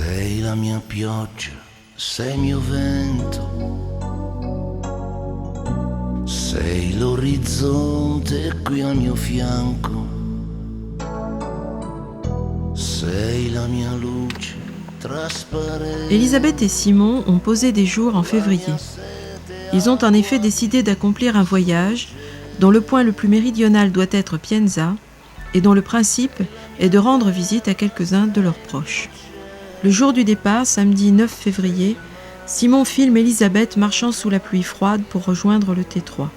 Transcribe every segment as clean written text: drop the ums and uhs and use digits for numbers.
Sei la mia pioggia, sei il mio vento, sei l'orizzonte qui al mio fianco, sei la mia luce trasparente. Elisabeth et Simon ont posé des jours en février. Ils ont en effet décidé d'accomplir un voyage dont le point le plus méridional doit être Pienza et dont le principe est de rendre visite à quelques-uns de leurs proches. Le jour du départ, samedi 9 février, Simon filme Elisabeth marchant sous la pluie froide pour rejoindre le T3.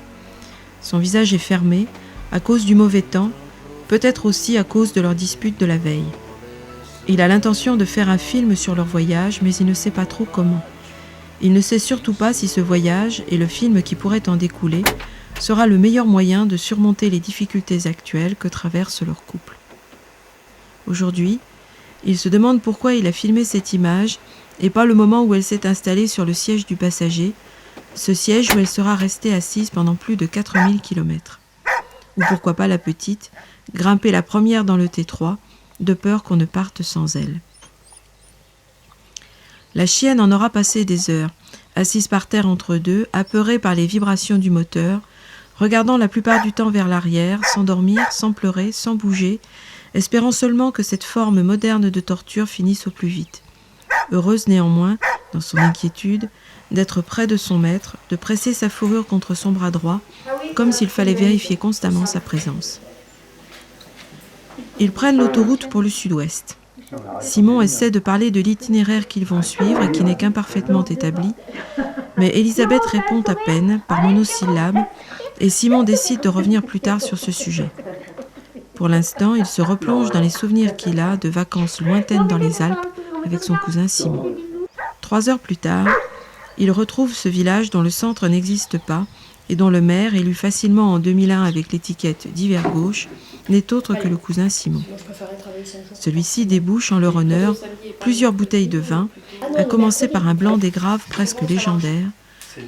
Son visage est fermé à cause du mauvais temps, peut-être aussi à cause de leur dispute de la veille. Il a l'intention de faire un film sur leur voyage, mais il ne sait pas trop comment. Il ne sait surtout pas si ce voyage et le film qui pourrait en découler sera le meilleur moyen de surmonter les difficultés actuelles que traverse leur couple. Aujourd'hui, il se demande pourquoi il a filmé cette image et pas le moment où elle s'est installée sur le siège du passager, ce siège où elle sera restée assise pendant plus de 4000 km. Ou pourquoi pas la petite, grimper la première dans le T3, de peur qu'on ne parte sans elle. La chienne en aura passé des heures, assise par terre entre deux, apeurée par les vibrations du moteur, regardant la plupart du temps vers l'arrière, sans dormir, sans pleurer, sans bouger, espérant seulement que cette forme moderne de torture finisse au plus vite. Heureuse néanmoins, dans son inquiétude, d'être près de son maître, de presser sa fourrure contre son bras droit, comme s'il fallait vérifier constamment sa présence. Ils prennent l'autoroute pour le sud-ouest. Simon essaie de parler de l'itinéraire qu'ils vont suivre et qui n'est qu'imparfaitement établi, mais Elisabeth répond à peine, par monosyllabes, et Simon décide de revenir plus tard sur ce sujet. Pour l'instant, il se replonge dans les souvenirs qu'il a de vacances lointaines dans les Alpes avec son cousin Simon. 3 heures plus tard, il retrouve ce village dont le centre n'existe pas et dont le maire, élu facilement en 2001 avec l'étiquette d'hiver gauche, n'est autre que le cousin Simon. Celui-ci débouche en leur honneur plusieurs bouteilles de vin, à commencer par un blanc des Graves presque légendaire,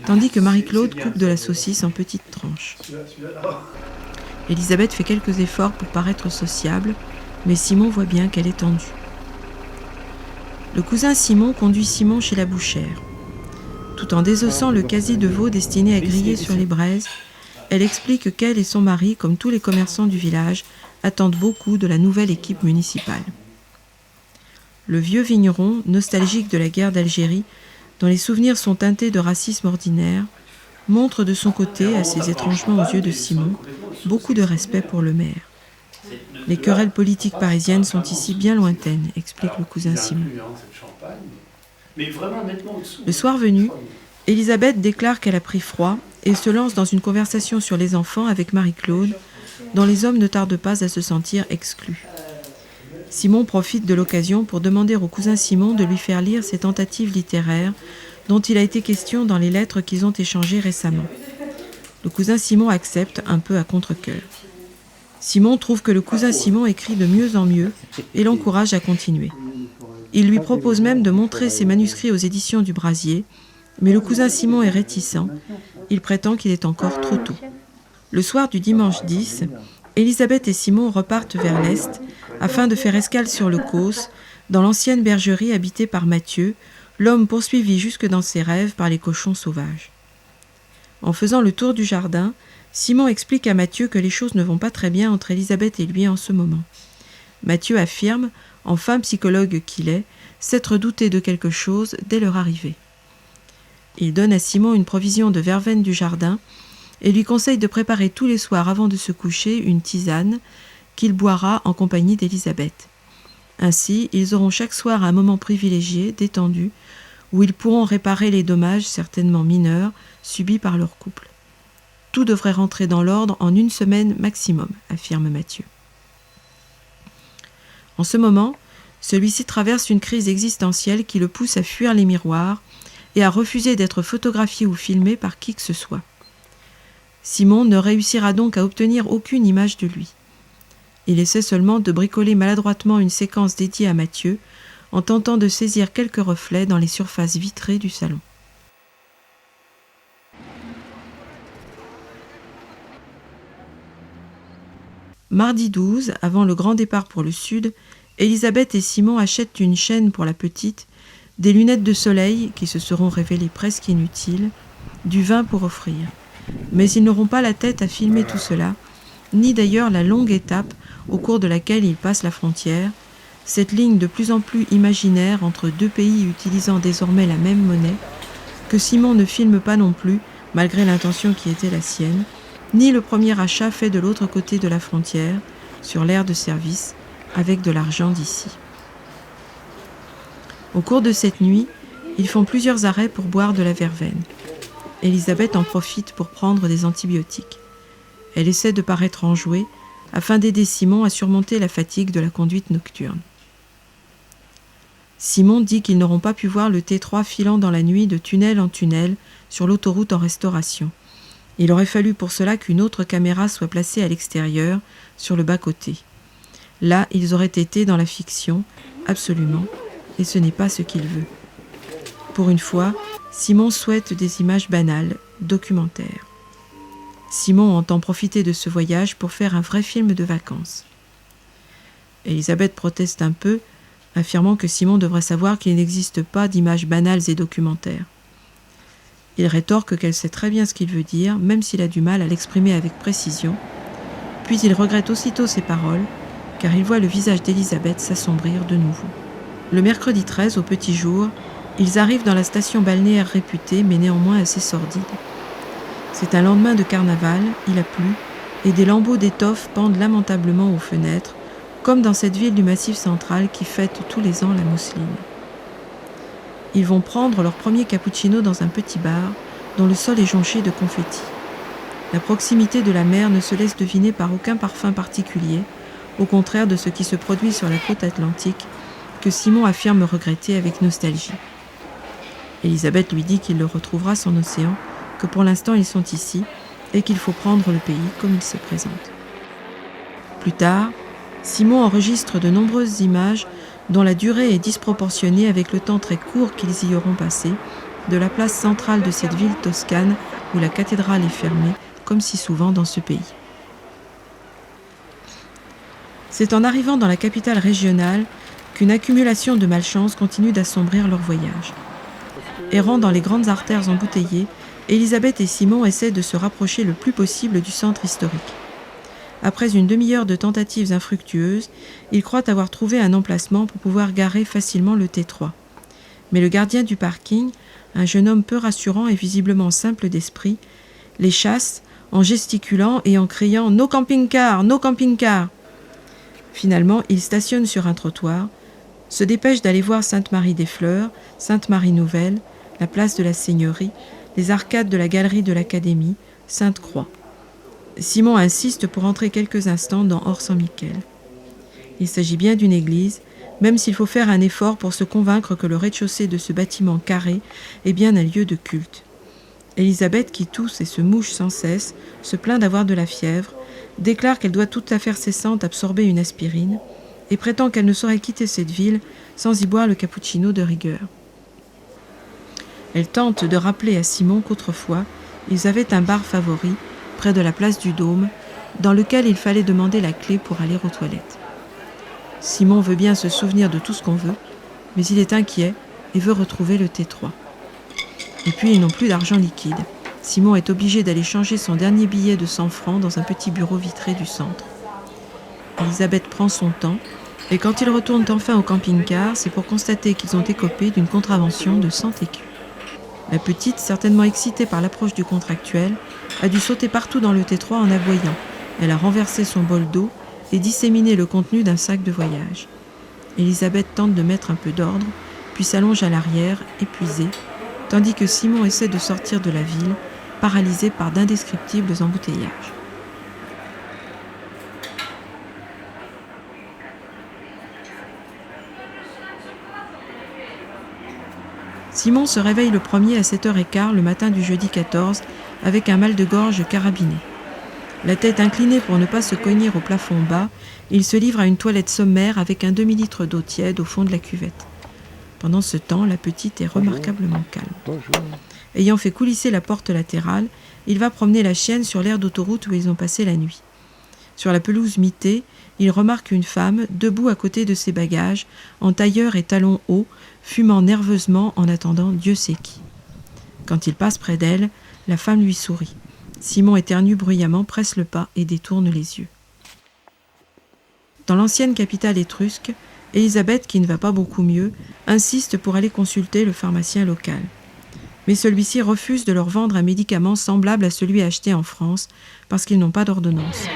tandis que Marie-Claude coupe de la saucisse en petites tranches. Elisabeth fait quelques efforts pour paraître sociable, mais Simon voit bien qu'elle est tendue. Le cousin Simon conduit Simon chez la bouchère. Tout en désossant le quasi de veau destiné à griller sur les braises, elle explique qu'elle et son mari, comme tous les commerçants du village, attendent beaucoup de la nouvelle équipe municipale. Le vieux vigneron, nostalgique de la guerre d'Algérie, dont les souvenirs sont teintés de racisme ordinaire, montre de son côté, assez étrangement aux yeux de Simon, beaucoup de respect pour le maire. Les querelles politiques parisiennes sont ici bien lointaines, explique le cousin Simon. Le soir venu, Elisabeth déclare qu'elle a pris froid et se lance dans une conversation sur les enfants avec Marie-Claude, dont les hommes ne tardent pas à se sentir exclus. Simon profite de l'occasion pour demander au cousin Simon de lui faire lire ses tentatives littéraires dont il a été question dans les lettres qu'ils ont échangées récemment. Le cousin Simon accepte, un peu à contre-cœur. Simon trouve que le cousin Simon écrit de mieux en mieux et l'encourage à continuer. Il lui propose même de montrer ses manuscrits aux éditions du Brasier, mais le cousin Simon est réticent. Il prétend qu'il est encore trop tôt. Le soir du dimanche 10, Elisabeth et Simon repartent vers l'est afin de faire escale sur le Causse, dans l'ancienne bergerie habitée par Mathieu, l'homme poursuivi jusque dans ses rêves par les cochons sauvages. En faisant le tour du jardin, Simon explique à Mathieu que les choses ne vont pas très bien entre Elisabeth et lui en ce moment. Mathieu affirme, en fin psychologue qu'il est, s'être douté de quelque chose dès leur arrivée. Il donne à Simon une provision de verveine du jardin et lui conseille de préparer tous les soirs avant de se coucher une tisane qu'il boira en compagnie d'Elisabeth. Ainsi, ils auront chaque soir un moment privilégié, détendu, où ils pourront réparer les dommages, certainement mineurs, subis par leur couple. Tout devrait rentrer dans l'ordre en 1 semaine maximum, affirme Mathieu. En ce moment, celui-ci traverse une crise existentielle qui le pousse à fuir les miroirs et à refuser d'être photographié ou filmé par qui que ce soit. Simon ne réussira donc à obtenir aucune image de lui. Il essaie seulement de bricoler maladroitement une séquence dédiée à Mathieu, en tentant de saisir quelques reflets dans les surfaces vitrées du salon. Mardi 12, avant le grand départ pour le sud, Elisabeth et Simon achètent une chaîne pour la petite des lunettes de soleil qui se seront révélées presque inutiles, du vin pour offrir. Mais ils n'auront pas la tête à filmer tout cela, ni d'ailleurs la longue étape au cours de laquelle ils passent la frontière, cette ligne de plus en plus imaginaire entre deux pays utilisant désormais la même monnaie, que Simon ne filme pas non plus, malgré l'intention qui était la sienne, ni le premier achat fait de l'autre côté de la frontière, sur l'aire de service, avec de l'argent d'ici. Au cours de cette nuit, ils font plusieurs arrêts pour boire de la verveine. Elisabeth en profite pour prendre des antibiotiques. Elle essaie de paraître enjouée, afin d'aider Simon à surmonter la fatigue de la conduite nocturne. Simon dit qu'ils n'auront pas pu voir le T3 filant dans la nuit de tunnel en tunnel sur l'autoroute en restauration. Il aurait fallu pour cela qu'une autre caméra soit placée à l'extérieur, sur le bas-côté. Là, ils auraient été dans la fiction, absolument, et ce n'est pas ce qu'il veut. Pour une fois, Simon souhaite des images banales, documentaires. Simon entend profiter de ce voyage pour faire un vrai film de vacances. Elisabeth proteste un peu, affirmant que Simon devrait savoir qu'il n'existe pas d'images banales et documentaires. Il rétorque qu'elle sait très bien ce qu'il veut dire, même s'il a du mal à l'exprimer avec précision, puis il regrette aussitôt ses paroles, car il voit le visage d'Elisabeth s'assombrir de nouveau. Le mercredi 13, au petit jour, ils arrivent dans la station balnéaire réputée, mais néanmoins assez sordide. C'est un lendemain de carnaval, il a plu, et des lambeaux d'étoffe pendent lamentablement aux fenêtres, comme dans cette ville du Massif central qui fête tous les ans la mousseline. Ils vont prendre leur premier cappuccino dans un petit bar, dont le sol est jonché de confettis. La proximité de la mer ne se laisse deviner par aucun parfum particulier, au contraire de ce qui se produit sur la côte atlantique, que Simon affirme regretter avec nostalgie. Elisabeth lui dit qu'il le retrouvera son océan, que pour l'instant ils sont ici, et qu'il faut prendre le pays comme il se présente. Plus tard, Simon enregistre de nombreuses images dont la durée est disproportionnée avec le temps très court qu'ils y auront passé, de la place centrale de cette ville toscane où la cathédrale est fermée, comme si souvent dans ce pays. C'est en arrivant dans la capitale régionale qu'une accumulation de malchance continue d'assombrir leur voyage. Errant dans les grandes artères embouteillées, Elisabeth et Simon essaient de se rapprocher le plus possible du centre historique. Après une demi-heure de tentatives infructueuses, ils croient avoir trouvé un emplacement pour pouvoir garer facilement le T3. Mais le gardien du parking, un jeune homme peu rassurant et visiblement simple d'esprit, les chasse en gesticulant et en criant « No camping-car, no camping-car !» Finalement, ils stationnent sur un trottoir, se dépêchent d'aller voir Sainte-Marie-des-Fleurs, Sainte-Marie-Nouvelle, la place de la Seigneurie, les arcades de la galerie de l'Académie, Sainte-Croix. Simon insiste pour entrer quelques instants dans Hors-Saint-Michel. Il s'agit bien d'une église, même s'il faut faire un effort pour se convaincre que le rez-de-chaussée de ce bâtiment carré est bien un lieu de culte. Elisabeth, qui tousse et se mouche sans cesse, se plaint d'avoir de la fièvre, déclare qu'elle doit toute affaire cessante absorber une aspirine et prétend qu'elle ne saurait quitter cette ville sans y boire le cappuccino de rigueur. Elle tente de rappeler à Simon qu'autrefois, ils avaient un bar favori, près de la place du Dôme, dans lequel il fallait demander la clé pour aller aux toilettes. Simon veut bien se souvenir de tout ce qu'on veut, mais il est inquiet et veut retrouver le T3. Et puis ils n'ont plus d'argent liquide. Simon est obligé d'aller changer son dernier billet de 100 francs dans un petit bureau vitré du centre. Elisabeth prend son temps, et quand ils retournent enfin au camping-car, c'est pour constater qu'ils ont écopé d'une contravention de 100 écus. La petite, certainement excitée par l'approche du contractuel, a dû sauter partout dans le T3 en aboyant. Elle a renversé son bol d'eau et disséminé le contenu d'un sac de voyage. Elisabeth tente de mettre un peu d'ordre, puis s'allonge à l'arrière, épuisée, tandis que Simon essaie de sortir de la ville, paralysé par d'indescriptibles embouteillages. Simon se réveille le premier à 7h15 le matin du jeudi 14 avec un mal de gorge carabiné. La tête inclinée pour ne pas se cogner au plafond bas, il se livre à une toilette sommaire avec un demi-litre d'eau tiède au fond de la cuvette. Pendant ce temps, la petite est remarquablement calme. Bonjour. Ayant fait coulisser la porte latérale, il va promener la chienne sur l'aire d'autoroute où ils ont passé la nuit. Sur la pelouse mitée, il remarque une femme, debout à côté de ses bagages, en tailleur et talons hauts, fumant nerveusement en attendant Dieu sait qui. Quand il passe près d'elle, la femme lui sourit. Simon éternue bruyamment, presse le pas et détourne les yeux. Dans l'ancienne capitale étrusque, Élisabeth, qui ne va pas beaucoup mieux, insiste pour aller consulter le pharmacien local. Mais celui-ci refuse de leur vendre un médicament semblable à celui acheté en France parce qu'ils n'ont pas d'ordonnance.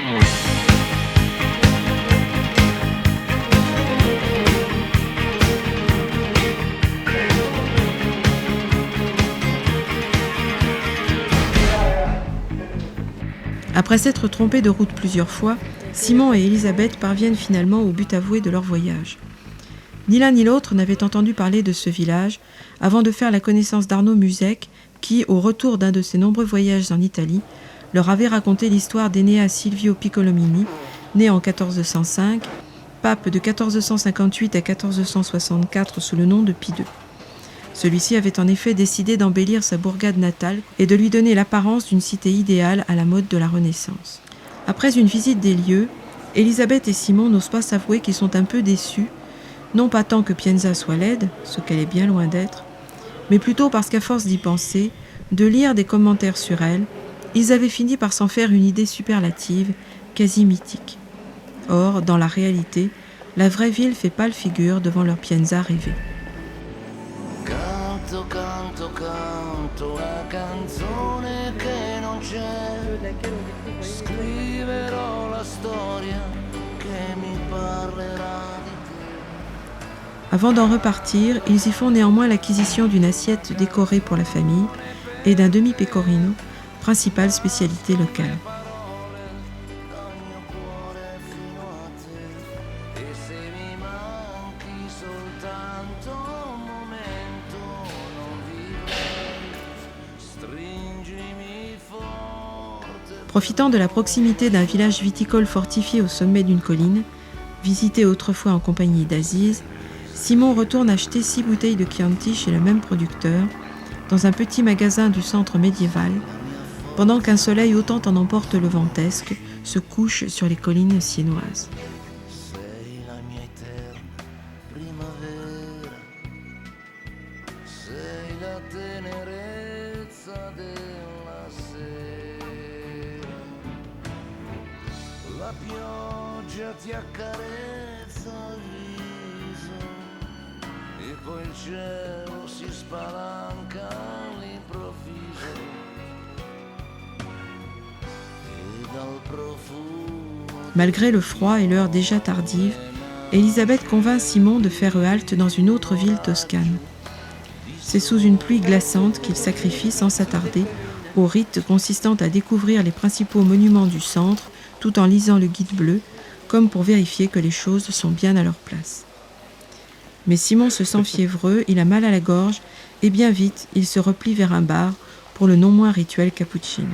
Après s'être trompés de route plusieurs fois, Simon et Élisabeth parviennent finalement au but avoué de leur voyage. Ni l'un ni l'autre n'avaient entendu parler de ce village avant de faire la connaissance d'Arnaud Musec qui, au retour d'un de ses nombreux voyages en Italie, leur avait raconté l'histoire d'Enea Silvio Piccolomini, né en 1405, pape de 1458 à 1464 sous le nom de Pie II. Celui-ci avait en effet décidé d'embellir sa bourgade natale et de lui donner l'apparence d'une cité idéale à la mode de la Renaissance. Après une visite des lieux, Élisabeth et Simon n'osent pas s'avouer qu'ils sont un peu déçus, non pas tant que Pienza soit laide, ce qu'elle est bien loin d'être, mais plutôt parce qu'à force d'y penser, de lire des commentaires sur elle, ils avaient fini par s'en faire une idée superlative, quasi mythique. Or, dans la réalité, la vraie ville fait pâle figure devant leur Pienza rêvée. Canto, canto, canto la canzone che non c'è. Scriverò la storia che mi parlerà di te. Avant d'en repartir, ils y font néanmoins l'acquisition d'une assiette décorée pour la famille et d'un demi-pecorino, principale spécialité locale. Profitant de la proximité d'un village viticole fortifié au sommet d'une colline, visité autrefois en compagnie d'Aziz, Simon retourne acheter 6 bouteilles de Chianti chez le même producteur, dans un petit magasin du centre médiéval, pendant qu'un soleil autant en emporte le ventesque se couche sur les collines siennoises. Sei la mia eterna primavera, sei la tenerezza della sera, la pioggia ti accarezza il viso e poi il cielo si spalanca all'improvviso e dal profumo. Malgré le froid et l'heure déjà tardive, Élisabeth convainc Simon de faire halte dans une autre ville toscane. C'est sous une pluie glaçante qu'il sacrifie sans s'attarder au rite consistant à découvrir les principaux monuments du centre tout en lisant le guide bleu, comme pour vérifier que les choses sont bien à leur place. Mais Simon se sent fiévreux, il a mal à la gorge et bien vite, il se replie vers un bar pour le non moins rituel cappuccino.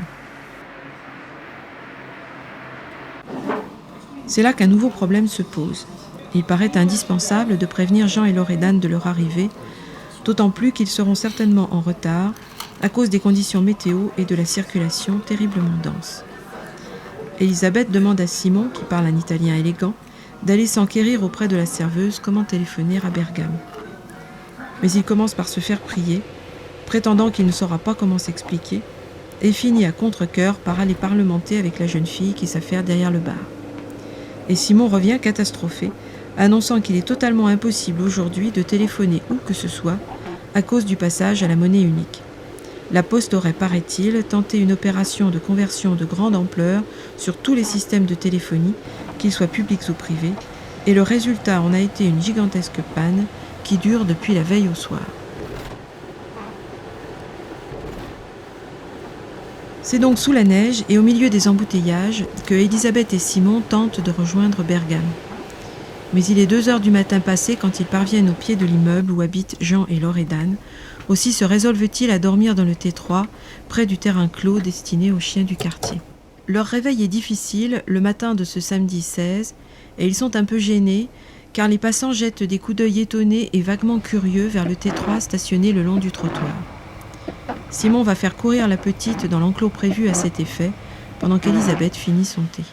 C'est là qu'un nouveau problème se pose. Il paraît indispensable de prévenir Jean et Loredane de leur arrivée, d'autant plus qu'ils seront certainement en retard à cause des conditions météo et de la circulation terriblement dense. Élisabeth demande à Simon, qui parle un italien élégant, d'aller s'enquérir auprès de la serveuse comment téléphoner à Bergame. Mais il commence par se faire prier, prétendant qu'il ne saura pas comment s'expliquer, et finit à contre-cœur par aller parlementer avec la jeune fille qui s'affaire derrière le bar. Et Simon revient catastrophé, annonçant qu'il est totalement impossible aujourd'hui de téléphoner où que ce soit à cause du passage à la monnaie unique. La Poste aurait, paraît-il, tenté une opération de conversion de grande ampleur sur tous les systèmes de téléphonie, qu'ils soient publics ou privés, et le résultat en a été une gigantesque panne qui dure depuis la veille au soir. C'est donc sous la neige et au milieu des embouteillages que Élisabeth et Simon tentent de rejoindre Bergame. Mais il est 2h du matin passé quand ils parviennent au pied de l'immeuble où habitent Jean et Loredane. Aussi se résolvent-ils à dormir dans le T3, près du terrain clos destiné aux chiens du quartier. Leur réveil est difficile le matin de ce samedi 16, et ils sont un peu gênés, car les passants jettent des coups d'œil étonnés et vaguement curieux vers le T3 stationné le long du trottoir. Simon va faire courir la petite dans l'enclos prévu à cet effet, pendant qu'Élisabeth finit son thé.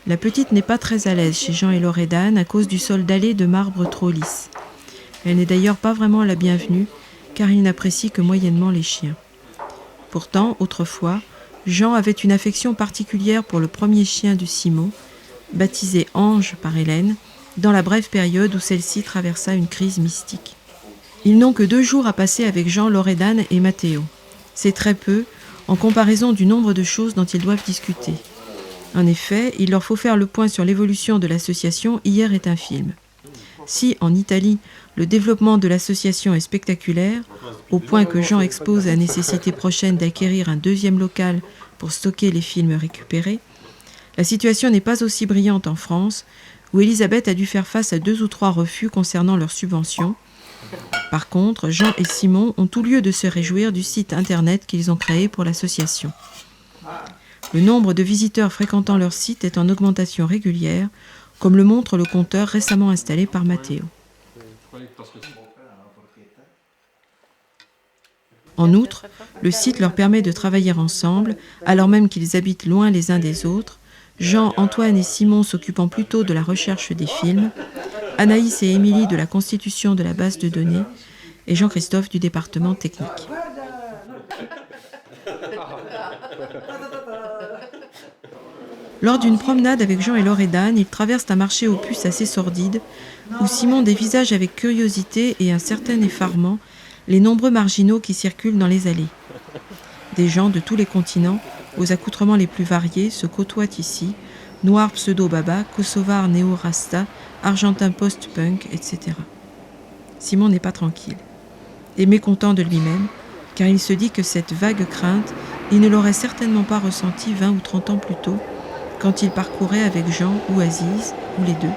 La petite n'est pas très à l'aise chez Jean et Loredane à cause du sol dallé de marbre trop lisse. Elle n'est d'ailleurs pas vraiment la bienvenue, car il n'apprécie que moyennement les chiens. Pourtant, autrefois, Jean avait une affection particulière pour le premier chien de Simon, baptisé Ange par Hélène, dans la brève période où celle-ci traversa une crise mystique. Ils n'ont que 2 jours à passer avec Jean, Loredane et Matteo. C'est très peu, en comparaison du nombre de choses dont ils doivent discuter. En effet, il leur faut faire le point sur l'évolution de l'association Hier est un film. Si, en Italie, le développement de l'association est spectaculaire, au point que Jean expose la nécessité prochaine d'acquérir un 2e local pour stocker les films récupérés, la situation n'est pas aussi brillante en France, où Elisabeth a dû faire face à 2 ou 3 refus concernant leurs subventions. Par contre, Jean et Simon ont tout lieu de se réjouir du site internet qu'ils ont créé pour l'association. Le nombre de visiteurs fréquentant leur site est en augmentation régulière, comme le montre le compteur récemment installé par Matteo. En outre, le site leur permet de travailler ensemble, alors même qu'ils habitent loin les uns des autres, Jean, Antoine et Simon s'occupant plutôt de la recherche des films, Anaïs et Émilie de la constitution de la base de données, et Jean-Christophe du département technique. Lors d'une promenade avec Jean et Loredane, ils traversent un marché aux puces assez sordide, où Simon dévisage avec curiosité et un certain effarement les nombreux marginaux qui circulent dans les allées. Des gens de tous les continents, aux accoutrements les plus variés, se côtoient ici, noirs pseudo-baba, kosovars néo-rasta, argentins post-punk, etc. Simon n'est pas tranquille, et mécontent de lui-même, car il se dit que cette vague crainte, il ne l'aurait certainement pas ressentie 20 ou 30 ans plus tôt, quand il parcourait avec Jean ou Aziz, ou les deux,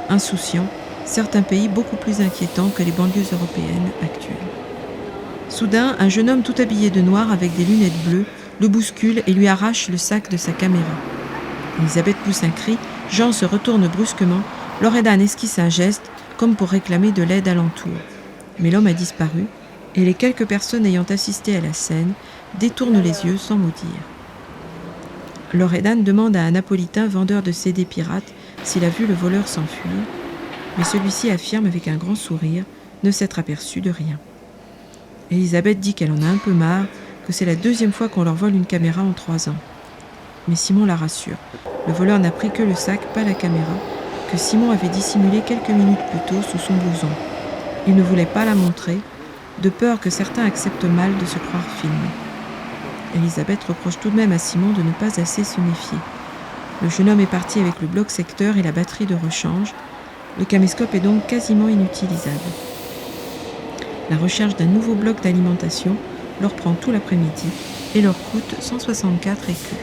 insouciants, certains pays beaucoup plus inquiétants que les banlieues européennes actuelles. Soudain, un jeune homme tout habillé de noir avec des lunettes bleues le bouscule et lui arrache le sac de sa caméra. Elisabeth pousse un cri, Jean se retourne brusquement, Loredane esquisse un geste, comme pour réclamer de l'aide alentour. Mais l'homme a disparu, et les quelques personnes ayant assisté à la scène détournent les yeux sans mot dire. Loredane demande à un Napolitain vendeur de CD pirates s'il a vu le voleur s'enfuir, mais celui-ci affirme avec un grand sourire ne s'être aperçu de rien. Elisabeth dit qu'elle en a un peu marre, que c'est la 2e fois qu'on leur vole une caméra en 3 ans. Mais Simon la rassure. Le voleur n'a pris que le sac, pas la caméra, que Simon avait dissimulé quelques minutes plus tôt sous son blouson. Il ne voulait pas la montrer, de peur que certains acceptent mal de se croire filmés. Elisabeth reproche tout de même à Simon de ne pas assez se méfier. Le jeune homme est parti avec le bloc secteur et la batterie de rechange. Le caméscope est donc quasiment inutilisable. La recherche d'un nouveau bloc d'alimentation leur prend tout l'après-midi et leur coûte 164 écus.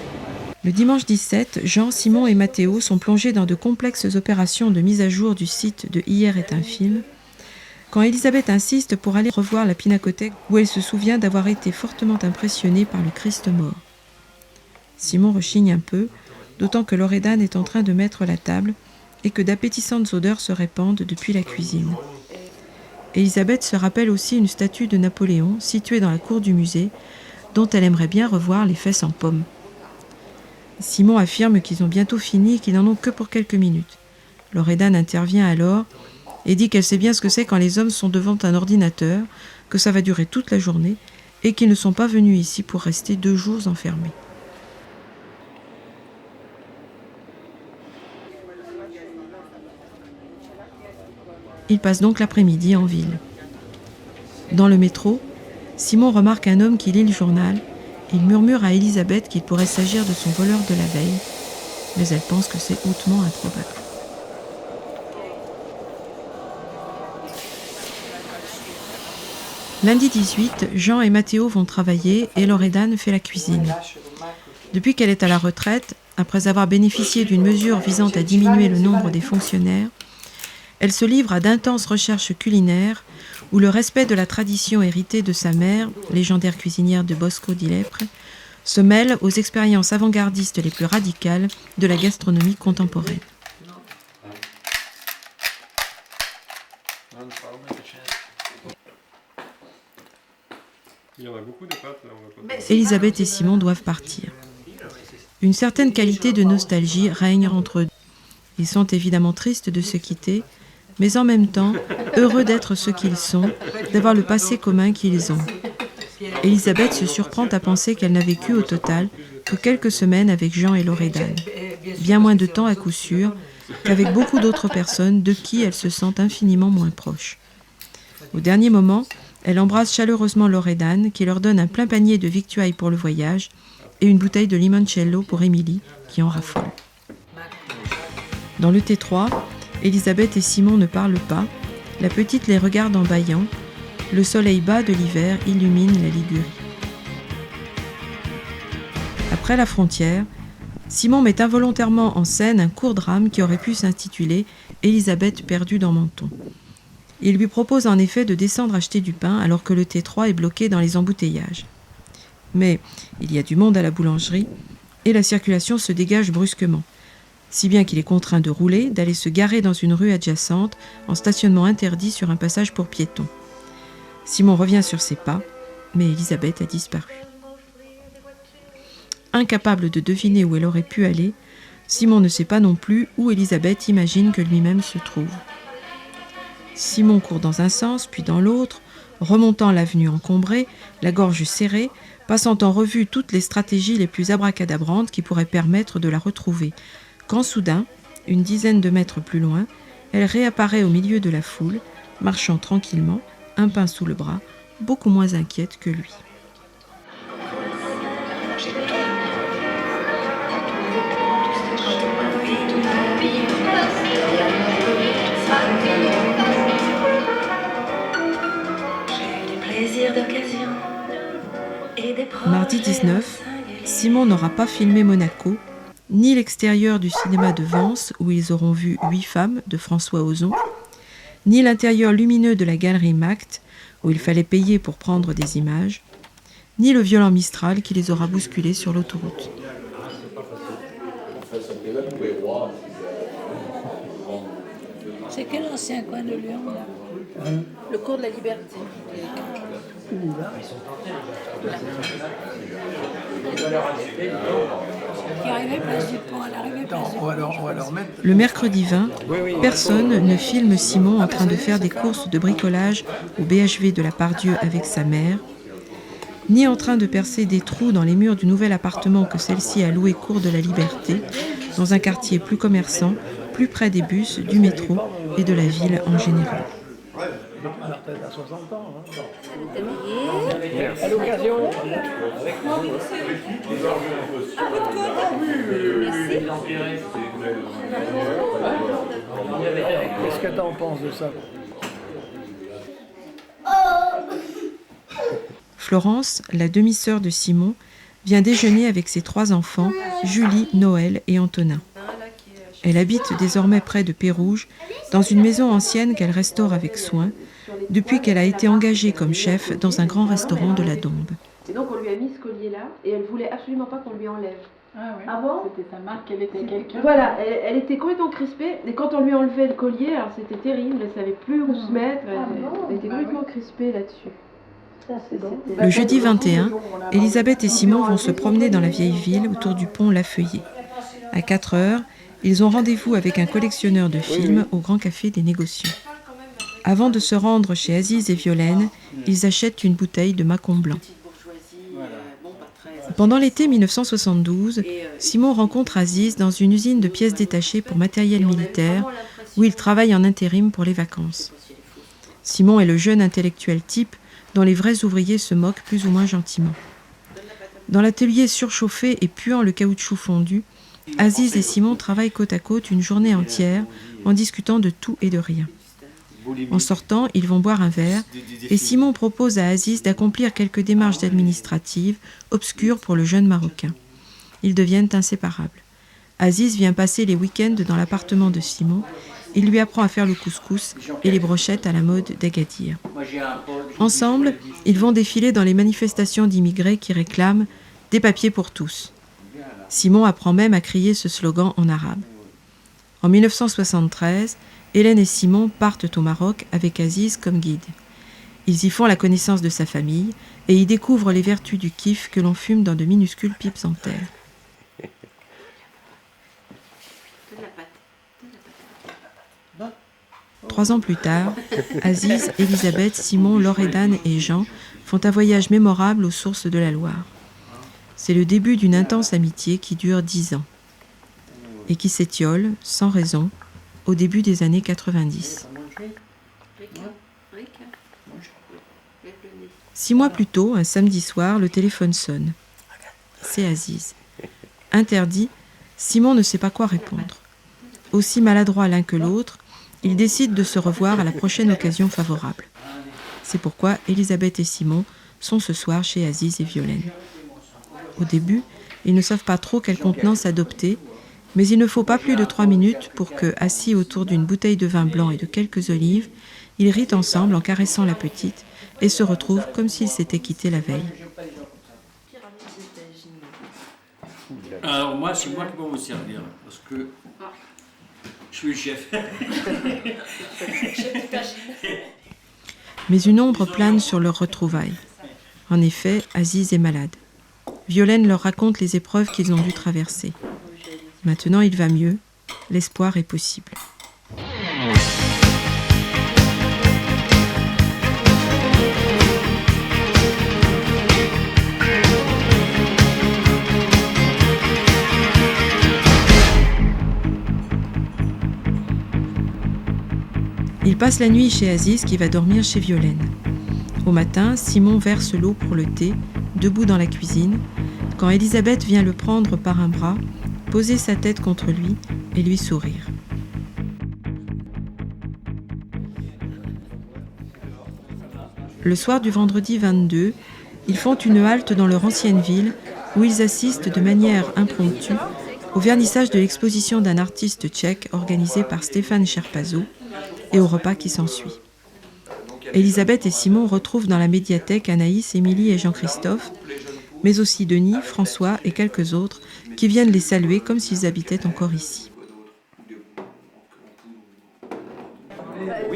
Le dimanche 17, Jean, Simon et Matteo sont plongés dans de complexes opérations de mise à jour du site de Hier est un film, quand Elisabeth insiste pour aller revoir la pinacothèque où elle se souvient d'avoir été fortement impressionnée par le Christ mort. Simon rechigne un peu, d'autant que Loredane est en train de mettre la table et que d'appétissantes odeurs se répandent depuis la cuisine. Elisabeth se rappelle aussi une statue de Napoléon située dans la cour du musée, dont elle aimerait bien revoir les fesses en pomme. Simon affirme qu'ils ont bientôt fini et qu'ils n'en ont que pour quelques minutes. Loredane intervient alors et dit qu'elle sait bien ce que c'est quand les hommes sont devant un ordinateur, que ça va durer toute la journée et qu'ils ne sont pas venus ici pour rester 2 jours enfermés. Ils passent donc l'après-midi en ville. Dans le métro, Simon remarque un homme qui lit le journal. Il murmure à Elisabeth qu'il pourrait s'agir de son voleur de la veille, mais elle pense que c'est hautement improbable. Lundi 18, Jean et Matteo vont travailler et Loredane fait la cuisine. Depuis qu'elle est à la retraite, après avoir bénéficié d'une mesure visant à diminuer le nombre des fonctionnaires, elle se livre à d'intenses recherches culinaires où le respect de la tradition héritée de sa mère, légendaire cuisinière de Bosco di Lepre, se mêle aux expériences avant-gardistes les plus radicales de la gastronomie contemporaine. Elisabeth et Simon doivent partir. Une certaine qualité de nostalgie règne entre eux. Ils sont évidemment tristes de se quitter, mais en même temps heureux d'être ce qu'ils sont, d'avoir le passé commun qu'ils ont. Elisabeth se surprend à penser qu'elle n'a vécu au total que quelques semaines avec Jean et Loredan, bien moins de temps à coup sûr qu'avec beaucoup d'autres personnes de qui elle se sent infiniment moins proche. Au dernier moment, elle embrasse chaleureusement Loredan qui leur donne un plein panier de victuailles pour le voyage et une bouteille de limoncello pour Émilie qui en raffole. Dans le T3, Elisabeth et Simon ne parlent pas, la petite les regarde en bâillant, le soleil bas de l'hiver illumine la Ligurie. Après la frontière, Simon met involontairement en scène un court drame qui aurait pu s'intituler « Elisabeth perdue dans Menton ». Il lui propose en effet de descendre acheter du pain alors que le T3 est bloqué dans les embouteillages. Mais il y a du monde à la boulangerie et la circulation se dégage brusquement, si bien qu'il est contraint de rouler, d'aller se garer dans une rue adjacente en stationnement interdit sur un passage pour piétons. Simon revient sur ses pas, mais Elisabeth a disparu. Incapable de deviner où elle aurait pu aller, Simon ne sait pas non plus où Elisabeth imagine que lui-même se trouve. Simon court dans un sens, puis dans l'autre, remontant l'avenue encombrée, la gorge serrée, passant en revue toutes les stratégies les plus abracadabrantes qui pourraient permettre de la retrouver, quand soudain, une dizaine de mètres plus loin, elle réapparaît au milieu de la foule, marchant tranquillement, un pain sous le bras, beaucoup moins inquiète que lui. Mardi 19, Simon n'aura pas filmé Monaco, ni l'extérieur du cinéma de Vence où ils auront vu 8 femmes de François Ozon, ni l'intérieur lumineux de la galerie Macht où il fallait payer pour prendre des images, ni le violent Mistral qui les aura bousculés sur l'autoroute. C'est quel ancien coin de Lyon là? Le cours de la Liberté. Qui arrivait place du Pont, elle arrivait place du Pont. Le mercredi 20, personne ne filme Simon en train de faire des courses de bricolage au BHV de la Pardieu avec sa mère, ni en train de percer des trous dans les murs du nouvel appartement que celle-ci a loué cours de la Liberté, dans un quartier plus commerçant, plus près des bus, du métro et de la ville en général. À 60 ans. À l'occasion. Qu'est-ce que t'en penses de ça? Florence, la demi-sœur de Simon, vient déjeuner avec ses 3 enfants, Julie, Noël et Antonin. Elle habite désormais près de Pérouges, dans une maison ancienne qu'elle restaure avec soin, depuis qu'elle a été engagée comme chef dans un grand restaurant de la Dombe. Et donc on lui a mis ce collier-là, et elle voulait absolument pas qu'on lui enlève. Ah oui. Avant, C'était sa marque, elle était quelqu'un. voilà, elle était complètement crispée, et quand on lui enlevait le collier, alors c'était terrible, elle savait plus où se mettre, elle était complètement crispée là-dessus. Le jeudi 21, Elisabeth et Simon vont se promener dans la vieille ville autour du pont Lafeuillé. À 4 heures, ils ont rendez-vous avec un collectionneur de films au Grand Café des Négociants. Avant de se rendre chez Aziz et Violaine, ils achètent une bouteille de Mâcon blanc. Pendant l'été 1972, Simon rencontre Aziz dans une usine de pièces détachées pour matériel militaire où il travaille en intérim pour les vacances. Simon est le jeune intellectuel type dont les vrais ouvriers se moquent plus ou moins gentiment. Dans l'atelier surchauffé et puant le caoutchouc fondu, Aziz et Simon travaillent côte à côte une journée entière en discutant de tout et de rien. En sortant, ils vont boire un verre et Simon propose à Aziz d'accomplir quelques démarches administratives obscures pour le jeune Marocain. Ils deviennent inséparables. Aziz vient passer les week-ends dans l'appartement de Simon. Il lui apprend à faire le couscous et les brochettes à la mode d'Agadir. Ensemble, ils vont défiler dans les manifestations d'immigrés qui réclament « des papiers pour tous ». Simon apprend même à crier ce slogan en arabe. En 1973, Hélène et Simon partent au Maroc avec Aziz comme guide. Ils y font la connaissance de sa famille et y découvrent les vertus du kiff que l'on fume dans de minuscules pipes en terre. 3 ans plus tard, Aziz, Elisabeth, Simon, Loredane et Jean font un voyage mémorable aux sources de la Loire. C'est le début d'une intense amitié qui dure 10 ans et qui s'étiole, sans raison, au début des années 90. 6 mois plus tôt, un samedi soir, le téléphone sonne. C'est Aziz. Interdit, Simon ne sait pas quoi répondre. Aussi maladroit l'un que l'autre, ils décident de se revoir à la prochaine occasion favorable. C'est pourquoi Elisabeth et Simon sont ce soir chez Aziz et Violaine. Au début, ils ne savent pas trop quelle contenance adopter, mais il ne faut pas plus de 3 minutes pour que, assis autour d'une bouteille de vin blanc et de quelques olives, ils rient ensemble en caressant la petite et se retrouvent comme s'ils s'étaient quittés la veille. Alors moi, c'est moi qui vais vous servir, parce que je suis le chef. Mais une ombre plane sur leurs retrouvailles. En effet, Aziz est malade. Violaine leur raconte les épreuves qu'ils ont dû traverser. Maintenant, il va mieux. L'espoir est possible. Il passe la nuit chez Aziz qui va dormir chez Violaine. Au matin, Simon verse l'eau pour le thé, debout dans la cuisine, quand Elisabeth vient le prendre par un bras, poser sa tête contre lui et lui sourire. Le soir du vendredi 22, ils font une halte dans leur ancienne ville où ils assistent de manière impromptue au vernissage de l'exposition d'un artiste tchèque organisé par Stéphane Sherpazo et au repas qui s'ensuit. Elisabeth et Simon retrouvent dans la médiathèque Anaïs, Émilie et Jean-Christophe, mais aussi Denis, François et quelques autres qui viennent les saluer comme s'ils habitaient encore ici.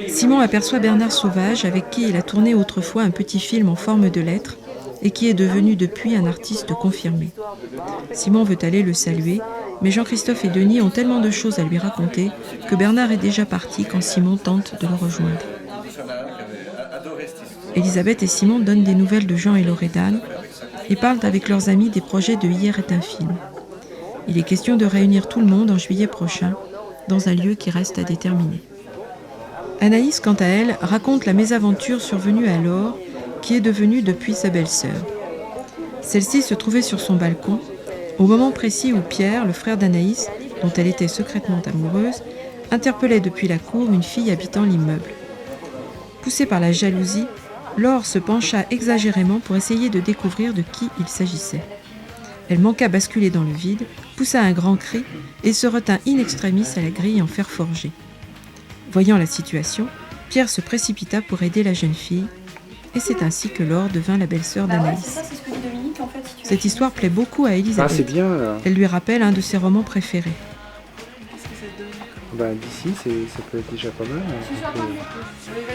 Simon aperçoit Bernard Sauvage, avec qui il a tourné autrefois un petit film en forme de lettre et qui est devenu depuis un artiste confirmé. Simon veut aller le saluer, mais Jean-Christophe et Denis ont tellement de choses à lui raconter que Bernard est déjà parti quand Simon tente de le rejoindre. Elisabeth et Simon donnent des nouvelles de Jean et Loredane et parlent avec leurs amis des projets de Hier est un film. Il est question de réunir tout le monde en juillet prochain, dans un lieu qui reste à déterminer. Anaïs, quant à elle, raconte la mésaventure survenue à Laure, qui est devenue depuis sa belle-sœur. Celle-ci se trouvait sur son balcon, au moment précis où Pierre, le frère d'Anaïs, dont elle était secrètement amoureuse, interpellait depuis la cour une fille habitant l'immeuble. Poussée par la jalousie, Laure se pencha exagérément pour essayer de découvrir de qui il s'agissait. Elle manqua basculer dans le vide, poussa un grand cri et se retint in extremis à la grille en fer forgé. Voyant la situation, Pierre se précipita pour aider la jeune fille, et c'est ainsi que Laure devint la belle-sœur d'Anaïs. Cette histoire plaît beaucoup à Elisabeth. Ah, c'est bien, là. Elle lui rappelle un de ses romans préférés. D'ici, ça peut être déjà pas mal.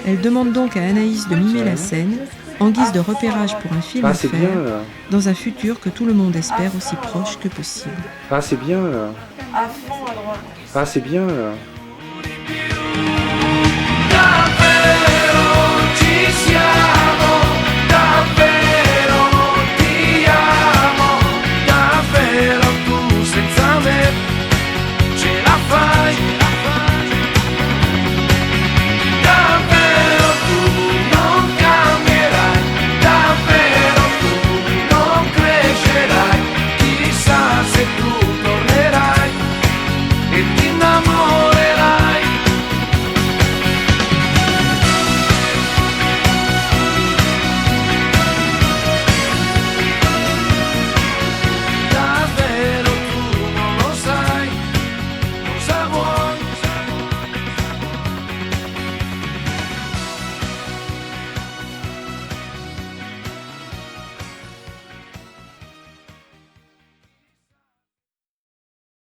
Elle demande donc à Anaïs de mimer la scène, en guise de repérage pour un film à c'est faire, bien, là. dans un futur que tout le monde espère aussi proche que possible. Ah, c'est bien, là. À fond à droite. Ah, c'est bien, là.